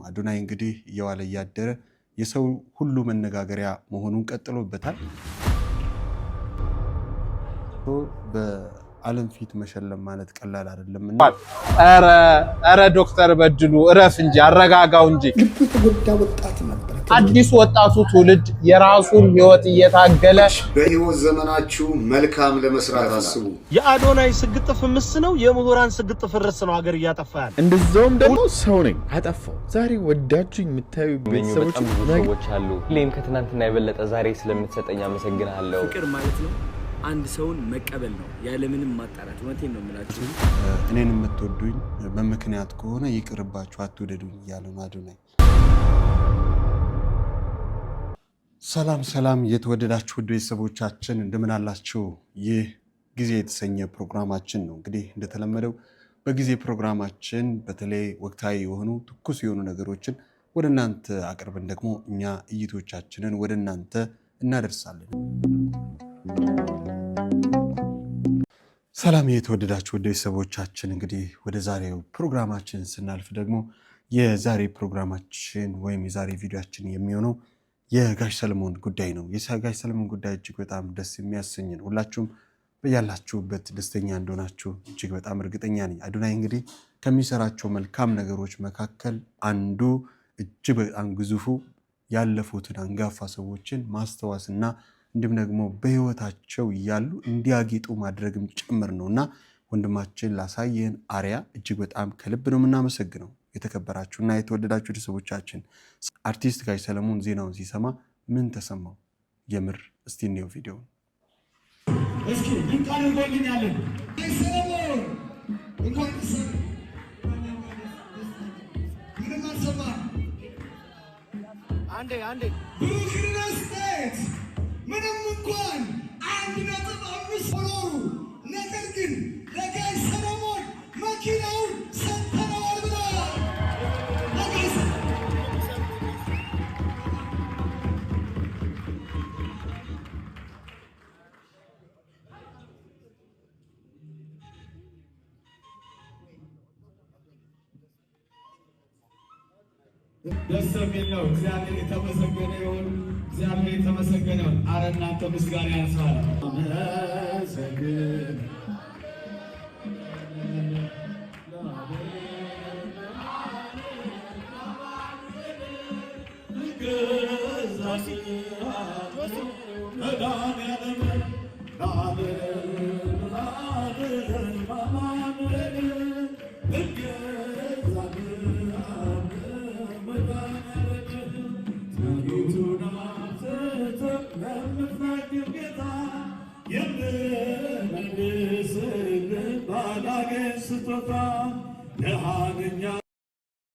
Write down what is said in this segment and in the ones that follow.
አዶናይ እንግዲህ እየዋለ ያደረ የሰው ሁሉ መነጋገሪያ መሆኑን ቀጥሎበታል። በዓለም ፊት መሸለም ማለት ቀላል አይደለምና ኧረ ዶክተር በድሉ እረፍ እንጂ አረጋጋው እንጂ ልቡ የተጎዳ ወጣት ነበር። አዲስ ወጣቱ ትውልድ የራሱን ህይወት እየታገለ በህይወት ዘመናችሁ መልካም ለመስራት አስቡ። የአዶናይ ስግጥፍ ምስ ነው፣ የምሁራን ስግጥፍ ፍርስ ነው ሀገር እያጠፋያል። እንደዛውም ደግሞ ሰው ነኝ አጠፋው። ዛሬ ወዳችሁ የምታዩ ቤተሰቦች አሉ። ሁሌም ከትናንትና የበለጠ ዛሬ ስለምትሰጠኝ አመሰግናለሁ። ፍቅር ማለት ነው አንድ ሰውን መቀበል ነው ያለምንም ማጣራት። እውነቴን ነው የምላችሁ። እኔን የምትወዱኝ በምክንያት ከሆነ ይቅርባችሁ አትወደዱኝ እያለ ነው አዶናይ። ሰላም የተወደዳችሁ ውድ ቤተሰቦቻችን እንደምን አላችሁ? ይህ ጊዜ የተሰኘ ፕሮግራማችን ነው። እንግዲህ እንደተለመደው በጊዜ ፕሮግራማችን በተለይ ወቅታዊ የሆኑ ትኩስ የሆኑ ነገሮችን ወደ እናንተ አቅርበን ደግሞ እኛ እይቶቻችንን ወደ እናንተ እናደርሳለን። ሰላም የተወደዳችሁ ውድ ቤተሰቦቻችን እንግዲህ ወደ ዛሬው ፕሮግራማችን ስናልፍ ደግሞ የዛሬ ፕሮግራማችን ወይም የዛሬ ቪዲዮአችን የሚሆነው የጋሽ ሰለሞን ጉዳይ ነው። የጋሽ ሰለሞን ጉዳይ እጅግ በጣም ደስ የሚያሰኝ ነው። ሁላችሁም በያላችሁበት ደስተኛ እንደሆናችሁ እጅግ በጣም እርግጠኛ ነኝ። አዶናይ እንግዲህ ከሚሰራቸው መልካም ነገሮች መካከል አንዱ እጅግ በጣም ግዙፉ ያለፉትን አንጋፋ ሰዎችን ማስተዋስና እንዲሁም ደግሞ በህይወታቸው እያሉ እንዲያጌጡ ማድረግም ጭምር ነውና ወንድማችን ላሳየን አሪያ እጅግ በጣም ከልብ ነው የምናመሰግነው። የተከበራችሁና የተወደዳችሁ ቤተሰቦቻችን አርቲስት ጋሽ ሰለሞን ዜናውን ሲሰማ ምን ተሰማው? የምር እስቲ እንየው ቪዲዮውን። እስኪ እንኳን እንጎልኛለን ሰለሞን እንኳን ምንም አልሰማ አንዴ ብሩክነስቴት ምንም እንኳን 1.5 ፎሎሩ ነገር ግን ለጋሽ ሰለሞን መኪናውን ሰጥተነዋል ብለዋል። ደስ የሚል ነው። እግዚአብሔር የተመሰገነ ይሁን። እግዚአብሔር የተመሰገነ ይሁን። ኧረ እናንተ ምስጋና ያንሳል። አመሰግን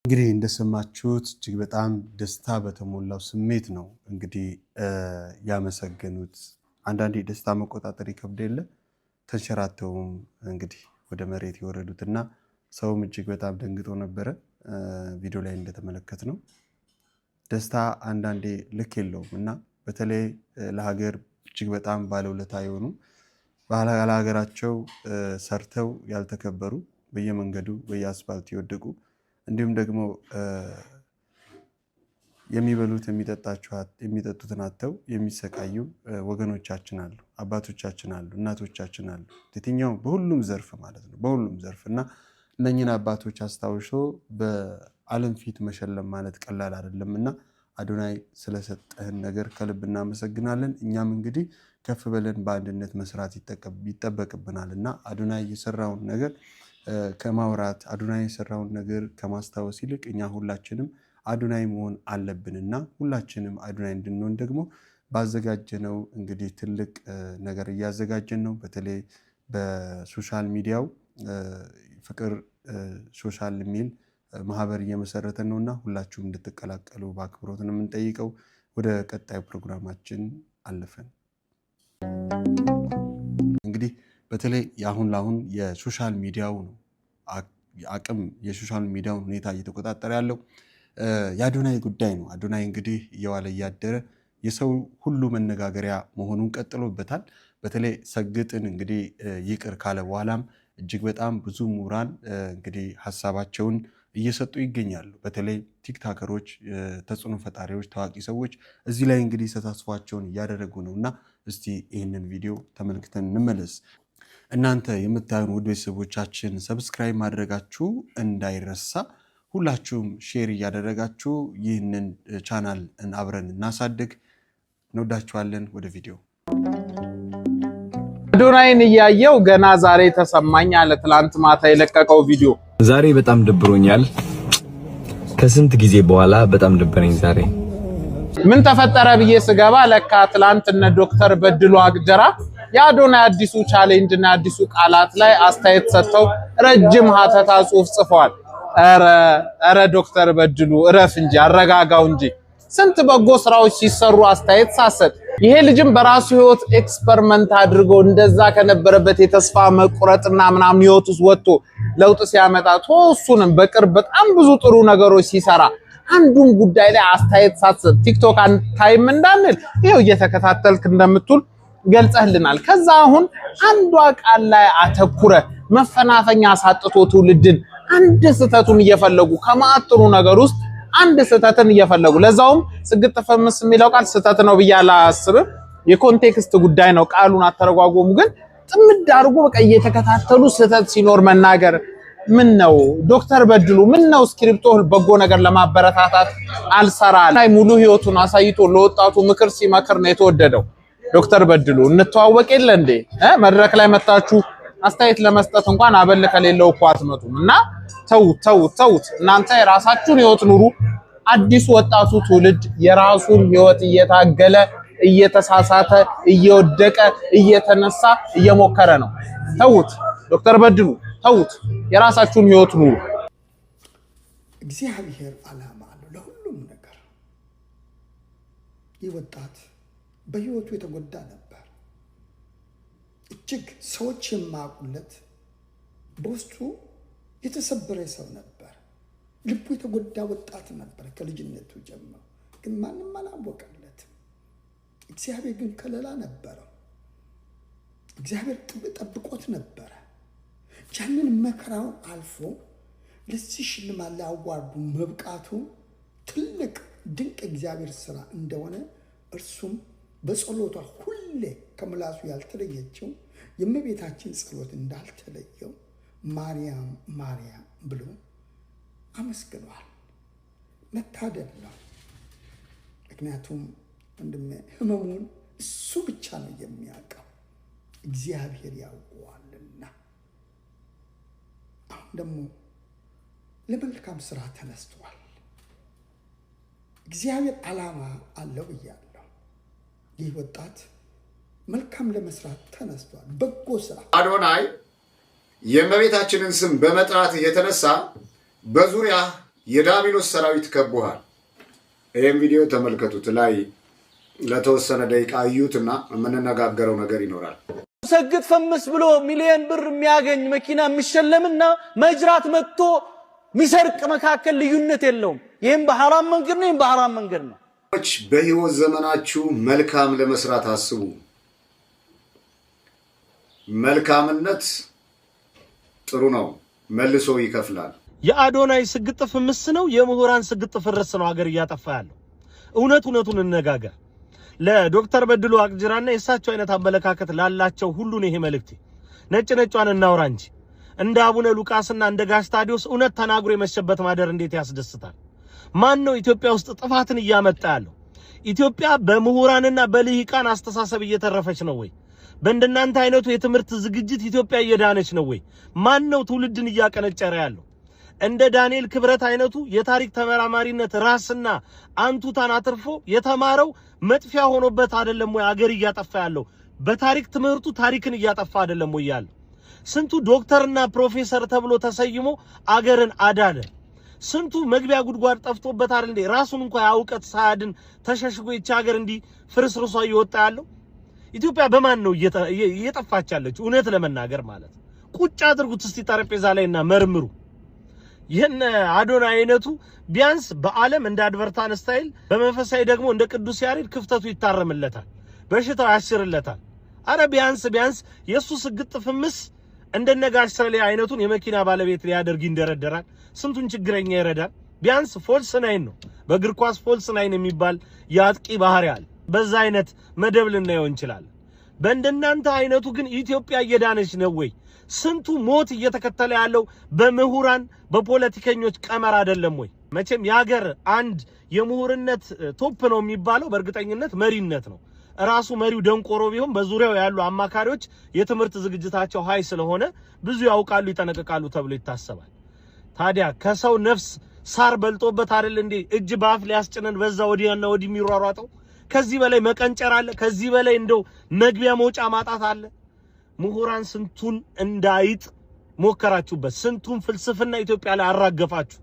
እንግዲህ እንደሰማችሁት እጅግ በጣም ደስታ በተሞላው ስሜት ነው እንግዲህ ያመሰገኑት። አንዳንዴ ደስታ መቆጣጠር ይከብድ የለ ተንሸራተውም እንግዲህ ወደ መሬት የወረዱትና ሰውም እጅግ በጣም ደንግጦ ነበረ። ቪዲዮ ላይ እንደተመለከት ነው ደስታ አንዳንዴ ልክ የለውም እና በተለይ ለሀገር እጅግ በጣም ባለውለታ የሆኑ ባለሀገራቸው ሰርተው ያልተከበሩ በየመንገዱ በየአስፋልት የወደቁ እንዲሁም ደግሞ የሚበሉት የሚጠጡትን አጥተው የሚሰቃዩ ወገኖቻችን አሉ፣ አባቶቻችን አሉ፣ እናቶቻችን አሉ። የትኛው በሁሉም ዘርፍ ማለት ነው በሁሉም ዘርፍ እና እነኝን አባቶች አስታውሶ በዓለም ፊት መሸለም ማለት ቀላል አይደለምና አዶናይ ስለሰጠህን ነገር ከልብ እናመሰግናለን። እኛም እንግዲህ ከፍ ብለን በአንድነት መስራት ይጠበቅብናልና አዶናይ የሰራውን ነገር ከማውራት አዶናይ የሰራውን ነገር ከማስታወስ ይልቅ እኛ ሁላችንም አዶናይ መሆን አለብንና ሁላችንም አዶናይ እንድንሆን ደግሞ ባዘጋጀነው እንግዲህ ትልቅ ነገር እያዘጋጀን ነው። በተለይ በሶሻል ሚዲያው ፍቅር ሶሻል የሚል ማህበር እየመሰረተን ነውና ሁላችሁም እንድትቀላቀሉ በአክብሮት ነው የምንጠይቀው። ወደ ቀጣዩ ፕሮግራማችን አለፈን። እንግዲህ በተለይ አሁን የሶሻል ሚዲያው ነው አቅም የሶሻል ሚዲያውን ሁኔታ እየተቆጣጠረ ያለው የአዶናይ ጉዳይ ነው። አዶናይ እንግዲህ እየዋለ ያደረ የሰው ሁሉ መነጋገሪያ መሆኑን ቀጥሎበታል። በተለይ ሰግጥን እንግዲህ ይቅር ካለ በኋላም እጅግ በጣም ብዙ ምሁራን እንግዲህ ሀሳባቸውን እየሰጡ ይገኛሉ። በተለይ ቲክታከሮች፣ ተጽዕኖ ፈጣሪዎች፣ ታዋቂ ሰዎች እዚህ ላይ እንግዲህ ተሳትፏቸውን እያደረጉ ነው እና እስቲ ይህንን ቪዲዮ ተመልክተን እንመለስ። እናንተ የምታዩን ውድ ቤተሰቦቻችን ሰብስክራይብ ማድረጋችሁ እንዳይረሳ፣ ሁላችሁም ሼር እያደረጋችሁ ይህንን ቻናል አብረን እናሳድግ። እንወዳችኋለን። ወደ ቪዲዮ አዶናይን እያየው ገና ዛሬ ተሰማኝ አለ። ትላንት ማታ የለቀቀው ቪዲዮ ዛሬ በጣም ደብሮኛል። ከስንት ጊዜ በኋላ በጣም ደበረኝ ዛሬ። ምን ተፈጠረ ብዬ ስገባ ለካ ትላንት እነ ዶክተር በድሉ አግጀራ የአዶናይ አዲሱ ቻሌንጅ እና አዲሱ ቃላት ላይ አስተያየት ሰጥተው ረጅም ሀተታ ጽሑፍ ጽፈዋል። ኧረ ዶክተር በድሉ እረፍ እንጂ አረጋጋው እንጂ ስንት በጎ ስራዎች ሲሰሩ አስተያየት ሳሰጥ ይሄ ልጅም በራሱ ህይወት ኤክስፐሪመንት አድርጎ እንደዛ ከነበረበት የተስፋ መቁረጥና ምናምን ህይወት ውስጥ ወጥቶ ለውጥ ሲያመጣ እሱንም በቅርብ በጣም ብዙ ጥሩ ነገሮች ሲሰራ አንዱን ጉዳይ ላይ አስተያየት ሳሰጥ ቲክቶክ ታይም እንዳንል ይሄው እየተከታተልክ እንደምትል ገልጸህልናል። ከዛ አሁን አንዷ ቃል ላይ አተኩረ መፈናፈኛ ሳጥቶ ትውልድን አንድ ስህተቱን እየፈለጉ ከማጥሩ ነገር ውስጥ አንድ ስህተትን እየፈለጉ ለዛውም ስግጥ ፍምስ የሚለው ቃል ስህተት ነው ብዬ አላስብም። የኮንቴክስት ጉዳይ ነው። ቃሉን አተረጓጎሙ ግን ጥምድ አድርጎ በቃ እየተከታተሉ ስህተት ሲኖር መናገር ምን ነው? ዶክተር በድሉ ምን ነው ስክሪፕቶ በጎ ነገር ለማበረታታት አልሰራል ላይ ሙሉ ህይወቱን አሳይቶ ለወጣቱ ምክር ሲመክር ነው የተወደደው። ዶክተር በድሉ እንተዋወቅ የለ እንዴ? መድረክ ላይ መጣችሁ አስተያየት ለመስጠት እንኳን አበል ከሌለው እኮ አትመጡም። እና ተውት እናንተ የራሳችሁን ህይወት ኑሩ። አዲሱ ወጣቱ ትውልድ የራሱን ህይወት እየታገለ እየተሳሳተ እየወደቀ እየተነሳ እየሞከረ ነው። ተውት ዶክተር በድሉ ተውት፣ የራሳችሁን ህይወት ኑሩ። እግዚአብሔር ዓላማ አለው ለሁሉም ነገር። ይህ ወጣት በህይወቱ የተጎዳ ነበር። እጅግ ሰዎች የማያውቁለት በውስጡ የተሰበረ ሰው ነበር። ልቡ የተጎዳ ወጣት ነበር ከልጅነቱ ጀምሮ፣ ግን ማንም አላወቀለትም። እግዚአብሔር ግን ከለላ ነበረው። እግዚአብሔር ጠብቆት ነበረ። ያንን መከራውን አልፎ ለዚህ ሽልማት ሊያዋርዱ መብቃቱ ትልቅ ድንቅ እግዚአብሔር ስራ እንደሆነ እርሱም በጸሎቷ ሁሌ ከምላሱ ያልተለየችው የእመቤታችን ጸሎት እንዳልተለየው ማርያም ማርያም ብሎ አመስግኗል። መታደል ነው። ምክንያቱም ወንድሜ ህመሙን እሱ ብቻ ነው የሚያውቀው፣ እግዚአብሔር ያውቀዋልና። አሁን ደግሞ ለመልካም ስራ ተነስቷል። እግዚአብሔር ዓላማ አለው ብያለሁ። ይህ ወጣት መልካም ለመስራት ተነስቷል። በጎ ስራ አዶናይ የእመቤታችንን ስም በመጥራት የተነሳ በዙሪያ የዳቢሎስ ሰራዊት ከቦሃል። ይህም ቪዲዮ ተመልከቱት። ላይ ለተወሰነ ደቂቃ እዩትና የምንነጋገረው ነገር ይኖራል። ሰግጥ ፈምስ ብሎ ሚሊዮን ብር የሚያገኝ መኪና የሚሸለምና መጅራት መጥቶ ሚሰርቅ መካከል ልዩነት የለውም። ይህም በሐራም መንገድ ነው፣ ይህም በሐራም መንገድ ነው። በህይወት ዘመናችሁ መልካም ለመስራት አስቡ። መልካምነት ጥሩ ነው፣ መልሶ ይከፍላል። የአዶናይ ስግጥ ፍምስ ነው፣ የምሁራን ስግጥ ፍርስ ነው ሀገር እያጠፋ ያለው። እውነቱን እንነጋገር። ለዶክተር በድሉ አቅጅራና የሳቸው አይነት አመለካከት ላላቸው ሁሉ ነው ይሄ መልእክት። ነጭ እናውራ እንጂ እንደ አቡነ ሉቃስና እንደ ጋሽ ታዲዮስ እውነት ተናግሮ የመሸበት ማደር እንዴት ያስደስታል። ማን ነው ኢትዮጵያ ውስጥ ጥፋትን እያመጣ ያለው? ኢትዮጵያ በምሁራንና በልሂቃን አስተሳሰብ እየተረፈች ነው ወይ? በእንደናንተ አይነቱ የትምህርት ዝግጅት ኢትዮጵያ እየዳነች ነው ወይ? ማን ነው ትውልድን እያቀነጨረ ያለው? እንደ ዳንኤል ክብረት አይነቱ የታሪክ ተመራማሪነት ራስና አንቱታን አትርፎ የተማረው መጥፊያ ሆኖበት አይደለም ወይ አገር እያጠፋ ያለው? በታሪክ ትምህርቱ ታሪክን እያጠፋ አይደለም ወይ ያለው? ስንቱ ዶክተርና ፕሮፌሰር ተብሎ ተሰይሞ አገርን አዳነ። ስንቱ መግቢያ ጉድጓድ ጠፍቶበት አይደል እንዴ ራሱን እንኳን ያውቀት ሳያድን ተሸሽጎ ይቻ ሀገር እንዲ ፍርስርሷ እየወጣ ያለው? ኢትዮጵያ በማን ነው እየጠፋች ያለችው? እውነት ለመናገር ማለት ቁጭ አድርጉት እስቲ ጠረጴዛ ላይና መርምሩ። ይሄን አዶናይ አይነቱ ቢያንስ በዓለም እንደ አድቨርታን ስታይል በመንፈሳዊ ደግሞ እንደ ቅዱስ ያሬድ ክፍተቱ ይታረምለታል፣ በሽታው ያሽርለታል። አረ ቢያንስ የሱ ስግጥ ፍምስ እንደነ ጋሽ ሰሌ አይነቱን የመኪና ባለቤት ሊያደርግ ይንደረደራል። ስንቱን ችግረኛ ይረዳል። ቢያንስ ፎልስ ናይን ነው። በእግር ኳስ ፎልስ ናይን የሚባል የአጥቂ ባህሪ አለ። በዛ አይነት መደብ ልናየው እንችላለን። በእንደናንተ አይነቱ ግን ኢትዮጵያ እየዳነች ነው ወይ? ስንቱ ሞት እየተከተለ ያለው በምሁራን በፖለቲከኞች ቀመር አይደለም ወይ? መቼም የሀገር አንድ የምሁርነት ቶፕ ነው የሚባለው በእርግጠኝነት መሪነት ነው። ራሱ መሪው ደንቆሮ ቢሆን በዙሪያው ያሉ አማካሪዎች የትምህርት ዝግጅታቸው ሃይ ስለሆነ ብዙ ያውቃሉ፣ ይጠነቀቃሉ ተብሎ ይታሰባል። ታዲያ ከሰው ነፍስ ሳር በልጦበት አይደል እንዴ እጅ ባፍ ሊያስጭነን በዛ ወዲያና ወዲ የሚሯሯጠው? ከዚህ በላይ መቀንጨር አለ? ከዚህ በላይ እንደው መግቢያ መውጫ ማጣት አለ? ምሁራን ስንቱን እንዳይጥ ሞከራችሁበት፣ ስንቱን ፍልስፍና ኢትዮጵያ ላይ አራገፋችሁ።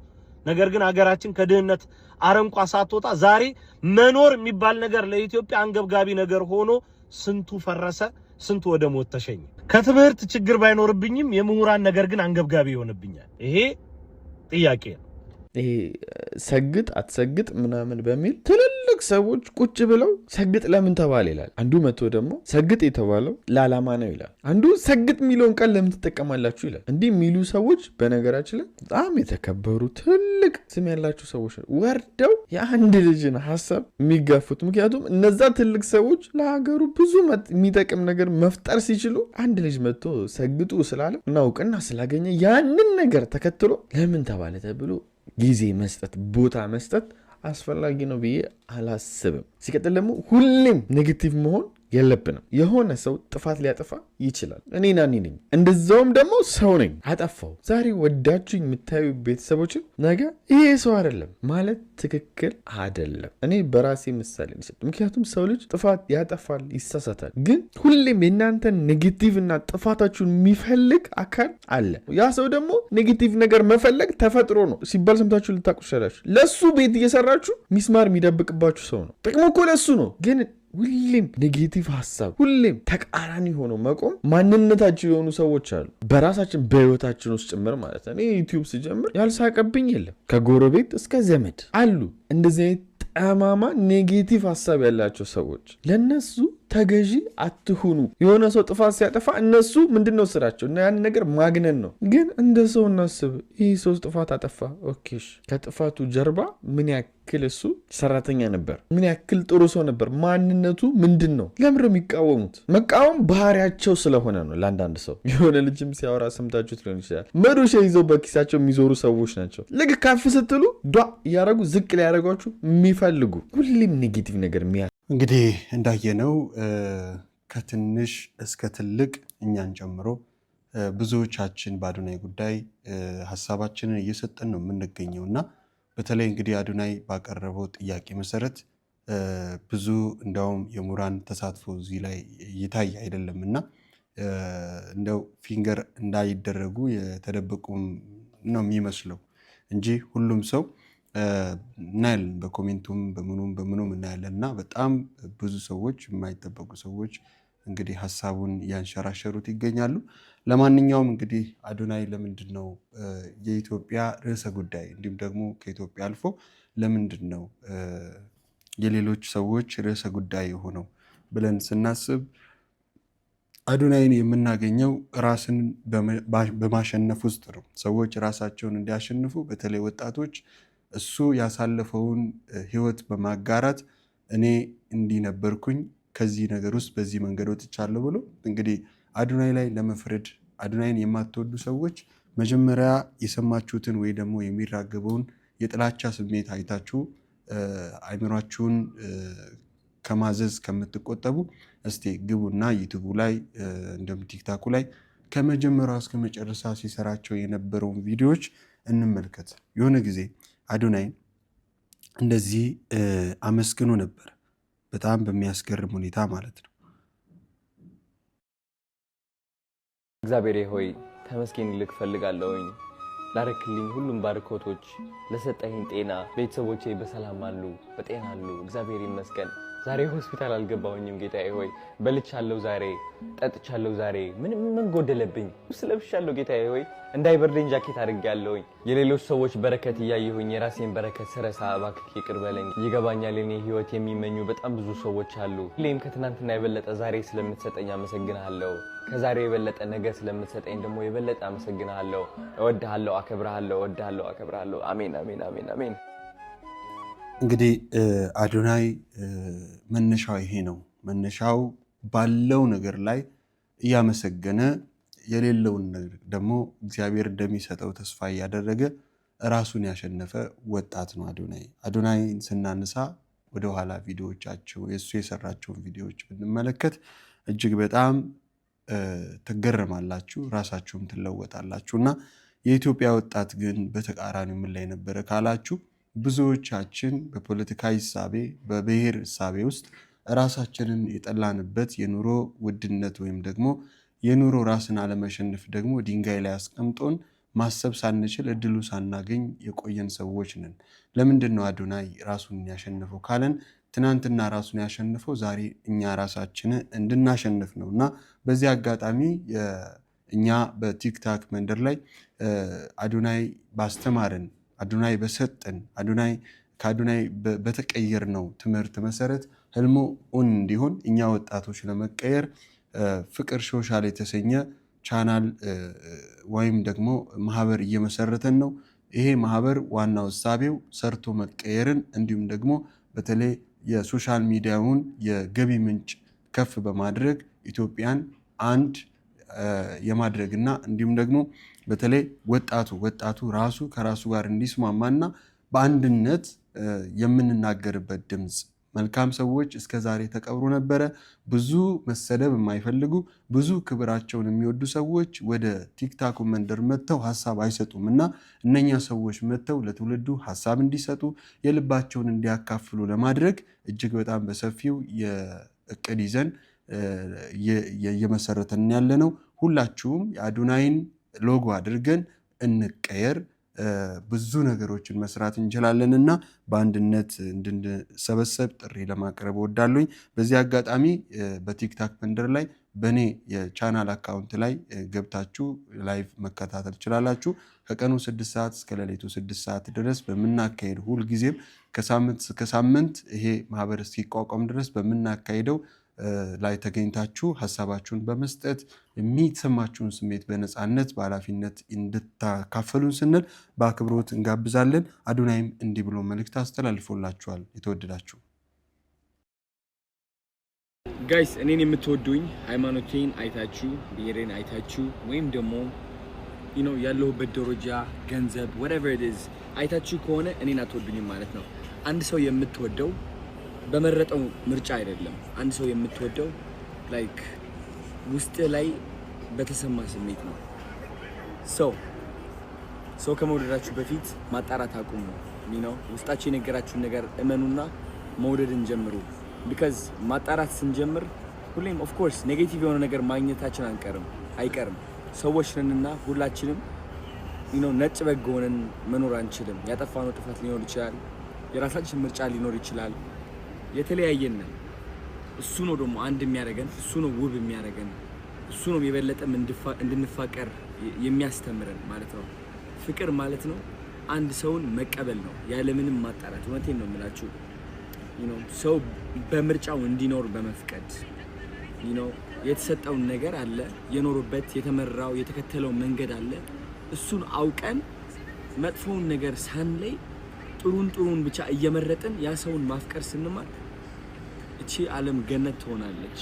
ነገር ግን ሀገራችን ከድህነት አረንቋ ሳትወጣ ዛሬ መኖር የሚባል ነገር ለኢትዮጵያ አንገብጋቢ ነገር ሆኖ ስንቱ ፈረሰ፣ ስንቱ ወደ ሞት ተሸኘ። ከትምህርት ችግር ባይኖርብኝም የምሁራን ነገር ግን አንገብጋቢ ይሆንብኛል። ይሄ ጥያቄ ነው። ይሄ ሰግጥ አትሰግጥ ምናምን በሚል ትልልቅ ሰዎች ቁጭ ብለው ሰግጥ ለምን ተባለ ይላል። አንዱ መጥቶ ደግሞ ሰግጥ የተባለው ለዓላማ ነው ይላል። አንዱ ሰግጥ የሚለውን ቃል ለምን ትጠቀማላችሁ ይላል። እንዲህ የሚሉ ሰዎች በነገራችን ላይ በጣም የተከበሩ ትልቅ ስም ያላቸው ሰዎች ወርደው የአንድ ልጅን ሀሳብ የሚጋፉት። ምክንያቱም እነዛ ትልቅ ሰዎች ለሀገሩ ብዙ የሚጠቅም ነገር መፍጠር ሲችሉ አንድ ልጅ መጥቶ ሰግጡ ስላለ እና እውቅና ስላገኘ ያንን ነገር ተከትሎ ለምን ተባለ ተብሎ ጊዜ መስጠት ቦታ መስጠት አስፈላጊ ነው ብዬ አላስብም። ሲቀጥል ደግሞ ሁሌም ኔጌቲቭ መሆን የለብንም። የሆነ ሰው ጥፋት ሊያጠፋ ይችላል። እኔ ናኒ ነኝ፣ እንደዛውም ደግሞ ሰው ነኝ። አጠፋው ዛሬ ወዳችሁኝ የምታዩ ቤተሰቦችን ነገ ይሄ ሰው አይደለም ማለት ትክክል አይደለም። እኔ በራሴ ምሳሌ ልሰጥ። ምክንያቱም ሰው ልጅ ጥፋት ያጠፋል፣ ይሳሳታል። ግን ሁሌም የእናንተን ኔጌቲቭ እና ጥፋታችሁን የሚፈልግ አካል አለ። ያ ሰው ደግሞ ኔጌቲቭ ነገር መፈለግ ተፈጥሮ ነው ሲባል ሰምታችሁ ልታውቁ ትችላላችሁ። ለሱ ቤት እየሰራችሁ ሚስማር የሚደብቅባችሁ ሰው ነው። ጥቅሙ እኮ ለሱ ነው። ግን ሁሌም ኔጌቲቭ ሀሳብ ሁሌም ተቃራኒ ሆኖ መቆም ማንነታቸው የሆኑ ሰዎች አሉ። በራሳችን በህይወታችን ውስጥ ጭምር ማለት ነው። እኔ ዩቲዩብ ስጀምር ያልሳቀብኝ የለም። ከጎረቤት እስከ ዘመድ አሉ እንደዚህ አይነት ጠማማ ኔጌቲቭ ሀሳብ ያላቸው ሰዎች። ለነሱ ተገዢ አትሁኑ። የሆነ ሰው ጥፋት ሲያጠፋ እነሱ ምንድነው ስራቸው? እና ያን ነገር ማግነን ነው። ግን እንደ ሰው እናስብ። ይህ ሰው ጥፋት አጠፋ፣ ኦኬሽ፣ ከጥፋቱ ጀርባ ምን ያክል እሱ ሰራተኛ ነበር፣ ምን ያክል ጥሩ ሰው ነበር፣ ማንነቱ ምንድን ነው? ለምን ነው የሚቃወሙት? መቃወም ባህሪያቸው ስለሆነ ነው። ለአንዳንድ ሰው የሆነ ልጅም ሲያወራ ሰምታችሁት ሊሆን ይችላል። መዶሻ ይዘው በኪሳቸው የሚዞሩ ሰዎች ናቸው። ልክ ከፍ ስትሉ ዷ እያደረጉ ዝቅ ሊያደረጓችሁ የሚፈልጉ ሁሌም ኔጌቲቭ ነገር እንግዲህ እንዳየነው ከትንሽ እስከ ትልቅ እኛን ጨምሮ ብዙዎቻችን በአዶናይ ጉዳይ ሀሳባችንን እየሰጠን ነው የምንገኘው እና በተለይ እንግዲህ አዶናይ ባቀረበው ጥያቄ መሰረት ብዙ እንደውም የምሁራን ተሳትፎ እዚህ ላይ እየታየ አይደለም እና እንደው ፊንገር እንዳይደረጉ የተደበቁም ነው የሚመስለው እንጂ ሁሉም ሰው እናያለን። በኮሜንቱም በምኑም እናያለን እና በጣም ብዙ ሰዎች የማይጠበቁ ሰዎች እንግዲህ ሀሳቡን ያንሸራሸሩት ይገኛሉ። ለማንኛውም እንግዲህ አዶናይ ለምንድን ነው የኢትዮጵያ ርዕሰ ጉዳይ እንዲሁም ደግሞ ከኢትዮጵያ አልፎ ለምንድን ነው የሌሎች ሰዎች ርዕሰ ጉዳይ የሆነው ብለን ስናስብ አዶናይን የምናገኘው ራስን በማሸነፍ ውስጥ ነው። ሰዎች ራሳቸውን እንዲያሸንፉ በተለይ ወጣቶች እሱ ያሳለፈውን ህይወት በማጋራት እኔ እንዲህ ነበርኩኝ ከዚህ ነገር ውስጥ በዚህ መንገድ ወጥቻለሁ ብሎ እንግዲህ አዶናይ ላይ ለመፍረድ አዶናይን የማትወዱ ሰዎች መጀመሪያ የሰማችሁትን ወይ ደግሞ የሚራገበውን የጥላቻ ስሜት አይታችሁ አይምሯችሁን ከማዘዝ ከምትቆጠቡ እስቲ ግቡና ዩቲዩብ ላይ እንደም ቲክታኩ ላይ ከመጀመሪያው እስከ መጨረሻ ሲሰራቸው የነበረውን ቪዲዮዎች እንመልከት። የሆነ ጊዜ አዶናይ እንደዚህ አመስግኖ ነበር፣ በጣም በሚያስገርም ሁኔታ ማለት ነው። እግዚአብሔር ሆይ ተመስገን ልክ ፈልጋለሁኝ ላረክልኝ ሁሉም ባርኮቶች፣ ለሰጠኝ ጤና፣ ቤተሰቦቼ በሰላም አሉ፣ በጤና አሉ። እግዚአብሔር ይመስገን። ዛሬ ሆስፒታል አልገባሁኝም ጌታዬ ሆይ በልቻለሁ ዛሬ ጠጥቻለሁ ዛሬ ምን ጎደለብኝ ስለብሻለሁ ጌታዬ ሆይ እንዳይበርደኝ ጃኬት አድርጌያለሁኝ የሌሎች ሰዎች በረከት እያየሁኝ የራሴን በረከት ስረሳ እባክህ ይቅር በለኝ ይገባኛል የኔ ህይወት የሚመኙ በጣም ብዙ ሰዎች አሉ ሁሌም ከትናንትና የበለጠ ዛሬ ስለምትሰጠኝ አመሰግናለሁ ከዛሬ የበለጠ ነገ ስለምትሰጠኝ ደግሞ የበለጠ አመሰግናለሁ እወድሃለሁ አከብርሃለሁ አሜን አሜን አሜን አሜን እንግዲህ አዶናይ መነሻው ይሄ ነው መነሻው ባለው ነገር ላይ ያመሰገነ የሌለውን ነገር ደግሞ እግዚአብሔር እንደሚሰጠው ተስፋ ያደረገ ራሱን ያሸነፈ ወጣት ነው አዶናይን ስናነሳ ወደ ኋላ ቪዲዮዎቻቸው የሱ የሰራቸውን ቪዲዮዎች ብንመለከት እጅግ በጣም ተገረማላችሁ ራሳችሁም ትለወጣላችሁና የኢትዮጵያ ወጣት ግን በተቃራኒው ምን ላይ ነበር ካላችሁ ብዙዎቻችን በፖለቲካ ሂሳቤ በብሔር ሂሳቤ ውስጥ ራሳችንን የጠላንበት የኑሮ ውድነት ወይም ደግሞ የኑሮ ራስን አለመሸነፍ ደግሞ ድንጋይ ላይ አስቀምጦን ማሰብ ሳንችል እድሉ ሳናገኝ የቆየን ሰዎች ነን ለምንድነው አዶናይ ራሱን ያሸነፈው ካለን ትናንትና ራሱን ያሸነፈው ዛሬ እኛ ራሳችን እንድናሸንፍ ነውና በዚህ አጋጣሚ እኛ በቲክታክ መንደር ላይ አዶናይ ባስተማረን አዶናይ በሰጠን ከአዶናይ በተቀየር ነው ትምህርት መሰረት ህልሙ እንዲሆን እኛ ወጣቶች ለመቀየር ፍቅር ሶሻል የተሰኘ ቻናል ወይም ደግሞ ማህበር እየመሰረተን ነው ይሄ ማህበር ዋናው ሐሳቤው ሰርቶ መቀየርን እንዲሁም ደግሞ በተለይ የሶሻል ሚዲያውን የገቢ ምንጭ ከፍ በማድረግ ኢትዮጵያን አንድ የማድረግና እንዲሁም ደግሞ በተለይ ወጣቱ ራሱ ከራሱ ጋር እንዲስማማና በአንድነት የምንናገርበት ድምጽ መልካም ሰዎች እስከዛሬ ተቀብሩ ነበረ ብዙ መሰደብ የማይፈልጉ ብዙ ክብራቸውን የሚወዱ ሰዎች ወደ ቲክታክ መንደር መተው ሐሳብ አይሰጡምና እነኛ ሰዎች መተው ለትውልዱ ሐሳብ እንዲሰጡ የልባቸውን እንዲያካፍሉ ለማድረግ እጅግ በጣም በሰፊው የእቅድ ይዘን የመሰረተን ያለነው ሁላችሁም የአዶናይን ሎጎ አድርገን እንቀየር ብዙ ነገሮችን መስራት እንችላለንና በአንድነት እንድንሰበሰብ ጥሪ ለማቅረብ ወዳለኝ በዚህ አጋጣሚ በቲክታክ መንደር ላይ በኔ የቻናል አካውንት ላይ ገብታችሁ ላይቭ መከታተል ትችላላችሁ ከቀኑ 6 ሰዓት እስከ ሌሊቱ 6 ሰዓት ድረስ በመናካሄድ ሁሉ ጊዜም ከሳምንት ይሄ ማህበር እስኪቋቋም ድረስ በመናካሄደው ላይ ተገኝታችሁ ሐሳባችሁን በመስጠት የሚሰማችሁን ስሜት በነፃነት በኃላፊነት እንድታካፈሉን ስንል በአክብሮት እንጋብዛለን አዶናይም እንዲህ ብሎ መልእክት አስተላልፎላችኋል የተወደዳችሁ ጋይስ እኔን የምትወዱኝ ሃይማኖቴን አይታችሁ ብሔሬን አይታችሁ ወይም ደግሞ ያለሁበት ደረጃ ገንዘብ whatever it is አይታችሁ ከሆነ እኔን አትወዱኝም ማለት ነው አንድ ሰው የምትወደው በመረጠው ምርጫ አይደለም አንድ ሰው የምትወደው ላይክ ውስጥ ላይ በተሰማ ስሜት ነው ሰው ከመውደዳችሁ በፊት ማጣራት አቁሙ ውስጣችሁ የነገራችሁን ነገር እመኑና መውደድን ጀምሩ because ማጣራት ስንጀምር ሁሌም of course ኔጌቲቭ የሆነ ነገር ማግኘታችን አይቀርም ሰዎች ነንና ሁላችንም ነጭ በግ ሆነን መኖር አንችልም ያጠፋነው ጥፋት ሊኖር ይችላል የራሳችን ምርጫ ሊኖር ይችላል የተለያየን እሱ ነው ደግሞ አንድ የሚያደርገን እሱ ነው ውብ የሚያደርገን እሱ ነው የበለጠ እንድንፋቀር የሚያስተምረን ማለት ነው ፍቅር ማለት ነው አንድ ሰውን መቀበል ነው ያለ ምንም ማጣራት እውነቴን ነው የምላችሁ ሰው በምርጫው እንዲኖር በመፍቀድ የተሰጠው ነገር አለ የኖርበት የተመራው የተከተለው መንገድ አለ እሱን አውቀን መጥፎውን ነገር ሳንለይ ጥሩን ብቻ እየመረጥን ያ ሰውን ማፍቀር ስንማር እቺ ዓለም ገነት ትሆናለች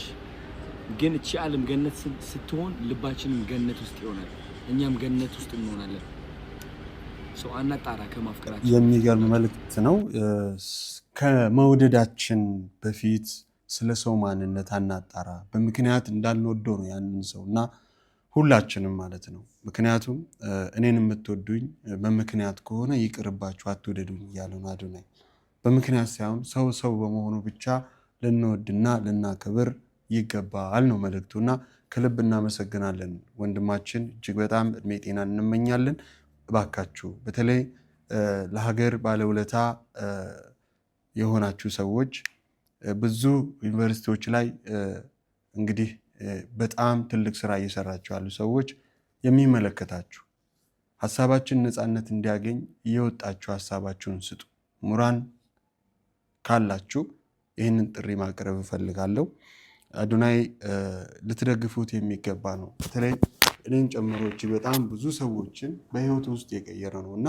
ግን እቺ ዓለም ገነት ስትሆን ልባችንም ገነት ውስጥ ይሆናል እኛም ገነት ውስጥ እንሆናለን ሰው አናጣራ ከማፍቀራችን የሚገርም መልእክት ነው ከመውደዳችን በፊት ስለ ሰው ማንነት አናጣራ በምክንያት እንዳልወደው ነው ያንን ሰውና ሁላችንም ማለት ነው ምክንያቱም እኔን የምትወዱኝ በምክንያት ከሆነ ይቅርባችሁ አትወደዱኝ ያለው አዶናይ በምክንያት ሳይሆን ሰው በመሆኑ ብቻ ልንወድና ልናከብር ይገባል ነው መልእክቱና ከልብ እናመሰግናለን ወንድማችን እጅግ በጣም እድሜ ጤና እንመኛለን እባካችሁ በተለይ ለሀገር ባለውለታ የሆናችሁ ሰዎች ብዙ ዩኒቨርሲቲዎች ላይ እንግዲህ በጣም ትልቅ ስራ እየሰራችሁ ያሉ ሰዎች የሚመለከታችሁ ሐሳባችን ነፃነት እንዲያገኝ እየወጣችሁ ሐሳባችሁን ስጡ። ምሁራን ካላችሁ ይህንን ጥሪ ማቅረብ እፈልጋለሁ። አዶናይ ልትደግፉት የሚገባ ነው። በተለይ እኔን ጨምሮ በጣም ብዙ ሰዎችን በህይወት ውስጥ የቀየረ ነውና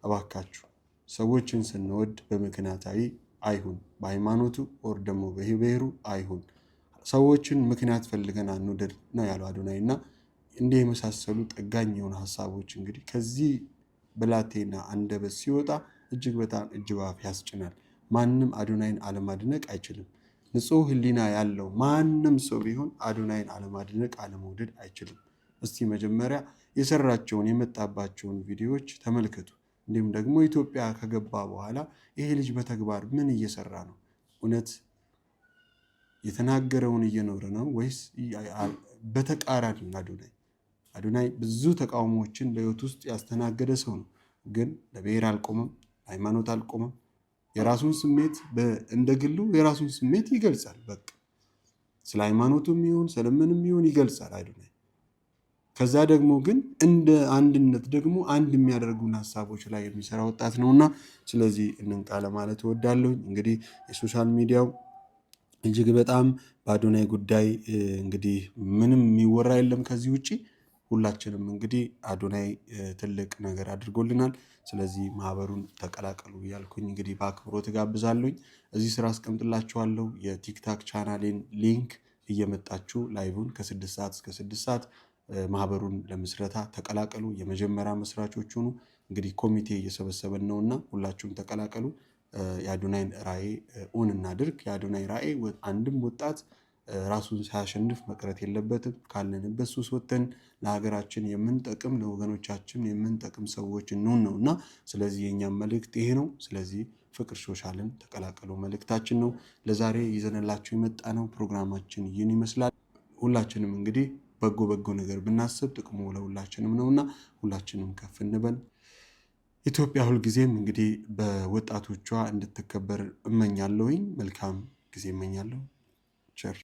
እባካችሁ ሰዎችን ስንወድ በምክንያታዊ አይሁን፣ በሃይማኖቱ ወር ደግሞ በብሔሩ አይሁን። ሰዎችን ምክንያት ፈልገን አንውደድ ነው ያለው አዶናይና እንዲህ የመሳሰሉ ጠጋኝ የሆኑ ሐሳቦች እንግዲህ ከዚህ ብላቴና አንደበት ሲወጣ እጅግ በጣም እጅ ባፍ ያስጭናል። ማንም አዶናይን አለማድነቅ አይችልም። ንጹህ ህሊና ያለው ማንም ሰው ቢሆን አዶናይን አለማድነቅ አለመውደድ አይችልም። እስቲ መጀመሪያ የሰራቸውን የመጣባቸውን ቪዲዮዎች ተመልከቱ። እንዲሁም ደግሞ ኢትዮጵያ ከገባ በኋላ ይሄ ልጅ በተግባር ምን እየሰራ ነው? እውነት የተናገረውን እየኖረ ነው ወይስ በተቃራኒ? አዶናይ ብዙ ተቃውሞዎችን በህይወት ውስጥ ያስተናገደ ሰው ነው። ግን ለብሔር አልቆመም፣ ሃይማኖት አልቆመም። የራሱን ስሜት እንደ ግሉ የራሱን ስሜት ይገልጻል። በቃ ስለ ሃይማኖቱም ይሁን ስለምንም ይሁን ይገልጻል አዶናይ። ከዛ ደግሞ ግን እንደ አንድነት ደግሞ አንድ የሚያደርጉን ሐሳቦች ላይ የሚሰራ ወጣት ነውና ስለዚህ እንንቃ ለማለት እወዳለሁ። እንግዲህ የሶሻል ሚዲያው እጅግ በጣም በአዶናይ ጉዳይ እንግዲህ ምንም የሚወራ የለም ከዚህ ውጪ። ሁላችንም እንግዲህ አዶናይ ትልቅ ነገር አድርጎልናል። ስለዚህ ማህበሩን ተቀላቀሉ እያልኩኝ እንግዲህ በአክብሮት ጋብዛለሁኝ። እዚህ ስራ አስቀምጥላችኋለሁ የቲክታክ ቻናሌን ሊንክ እየመጣችሁ ላይቭን ከ6 ሰዓት እስከ 6 ሰዓት ማህበሩን ለምስረታ ተቀላቀሉ። የመጀመሪያ መስራቾች ሆኑ። እንግዲህ ኮሚቴ እየሰበሰበን ነውና ሁላችሁም ተቀላቀሉ። የአዶናይን ራዕይ ኦን እናድርግ። የአዶናይ ራዕይ አንድም ወጣት ራሱን ሳያሸንፍ መቅረት የለበትም። ካለንበት ሱስ ወጥተን ለሀገራችን የምንጠቅም ለወገኖቻችን የምንጠቅም ሰዎች እንሁን ነውና ስለዚህ የኛም መልእክት ይሄ ነው። ስለዚህ ፍቅር ሶሻልን ተቀላቀሉ መልእክታችን ነው። ለዛሬ ይዘንላችሁ የመጣ ነው ፕሮግራማችን ይህን ይመስላል። ሁላችንም እንግዲህ በጎ ነገር ብናስብ ጥቅሙ ለሁላችንም ነውና ሁላችንም ከፍ እንበል። ኢትዮጵያ ሁልጊዜም እንግዲህ በወጣቶቿ እንድትከበር እመኛለሁኝ። መልካም ጊዜ እመኛለሁ። ቸር